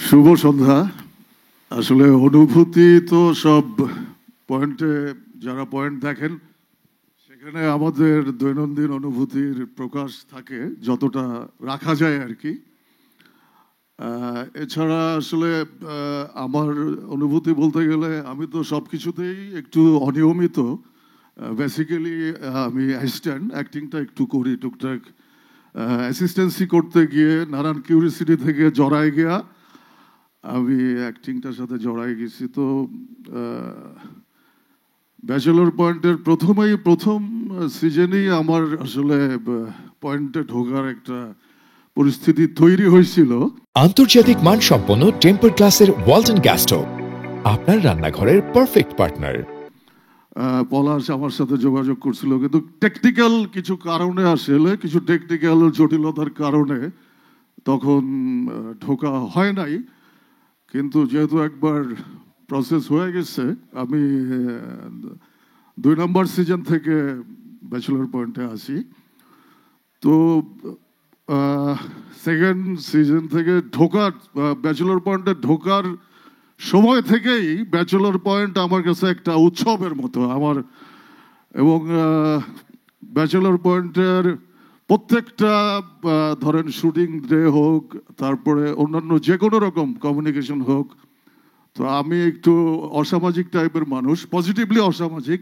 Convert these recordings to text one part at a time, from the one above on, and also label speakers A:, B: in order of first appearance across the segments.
A: শুভ সন্ধ্যা। আসলে অনুভূতি তো সব পয়েন্টে, যারা পয়েন্ট দেখেন সেখানে আমাদের দৈনন্দিন অনুভূতির প্রকাশ থাকে যতটা রাখা যায় আর কি। এছাড়া আসলে আমার অনুভূতি বলতে গেলে আমি তো সব কিছুতেই একটু অনিয়মিত। বেসিক্যালি আমি অ্যাসিস্ট্যান্ট, অ্যাক্টিংটা একটু করি টুকটাক। অ্যাসিস্ট্যান্সি করতে গিয়ে নানান কিউরিসিটি থেকে জড়ায় গিয়া আমি অ্যাক্টিংটার সাথে জড়াই গেছি। তো ব্যাচেলর পয়েন্টের প্রথম সিজনেই আমার আসলে পয়েন্টে ঢোকার একটা পরিস্থিতি তৈরি হয়েছিল।
B: আন্তর্জাতিক মানসম্পন্ন টেম্পার গ্লাসের ওয়ালটন গ্যাস স্টোভ, আপনার রান্নাঘরের পারফেক্ট পার্টনার।
A: পলাশ আমার সাথে যোগাযোগ করছিল, কিন্তু টেকনিক্যাল কিছু কারণে আসলে কিছু টেকনিক্যাল জটিলতার কারণে তখন ঢোকা হয় নাই। কিন্তু যেহেতু একবার প্রসেস হয়ে গেছে, আমি 2 নম্বর সিজন থেকে ব্যাচেলর পয়েন্টে আসি। তো সেকেন্ড সিজন থেকে ব্যাচেলর পয়েন্টে ঢোকার সময় থেকেই ব্যাচেলর পয়েন্ট আমার কাছে একটা উৎসবের মতো আমার। এবং ব্যাচেলর পয়েন্টের প্রত্যেকটা ধরেন শুটিং ডে হোক, তারপরে অন্যান্য যে কোনো রকম কমিউনিকেশন হোক, তো আমি একটু অসামাজিক টাইপের মানুষ, পজিটিভলি অসামাজিক।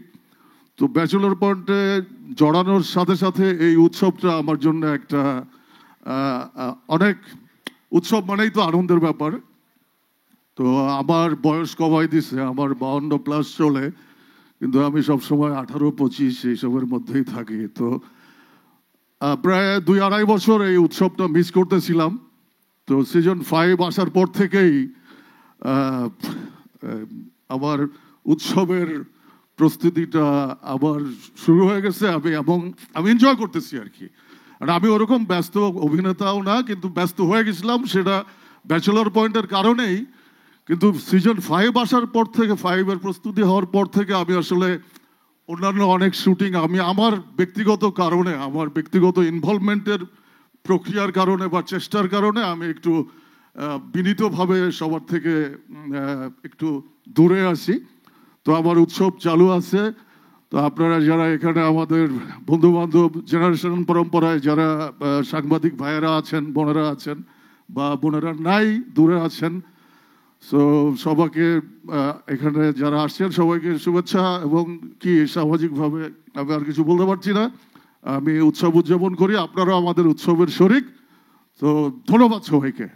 A: তো ব্যাচেলর পয়েন্টে জড়ানোর সাথে সাথে এই উৎসবটা আমার জন্য একটা অনেক, উৎসব মানেই তো আনন্দের ব্যাপার। তো আমার বয়স কমাই দিছে, আমার 52+ চলে, কিন্তু আমি সবসময় 18-25 এইসবের মধ্যেই থাকি। তো প্রায় 2-2.5 বছর এই উৎসবটা মিস করতেছিলাম। তো সিজন 5 আসার পর থেকেই আমার উৎসবের প্রস্তুতিটা আবার শুরু হয়ে গেছে। আমি এনজয় করতেছি আর কি। আর আমি ওরকম ব্যস্ত অভিনেতাও না, কিন্তু ব্যস্ত হয়ে গেছিলাম সেটা ব্যাচেলর পয়েন্টের কারণেই। কিন্তু সিজন 5 আসার পর থেকে, 5-এর প্রস্তুতি হওয়ার পর থেকে আমি আসলে অন্যান্য অনেক শুটিং, আমি আমার ব্যক্তিগত কারণে, আমার ব্যক্তিগত ইনভলভমেন্টের প্রক্রিয়ার কারণে বা চেষ্টার কারণে আমি একটু বিনীতভাবে সবার থেকে একটু দূরে আসি। তো আমার উৎসব চালু আছে। তো আপনারা যারা এখানে আমাদের বন্ধু বান্ধব, জেনারেশন পরম্পরায় যারা সাংবাদিক ভাইয়েরা আছেন, বোনেরা আছেন, বা বোনেরা নাই দূরে আছেন, সো সবাইকে এখানে যারা আসছেন সবাইকে শুভেচ্ছা। এবং কি সামাজিকভাবে আমি আর কিছু বলতে পারছি না। আমি উৎসব উদযাপন করি, আপনারাও আমাদের উৎসবের শরিক। তো ধন্যবাদ সবাইকে।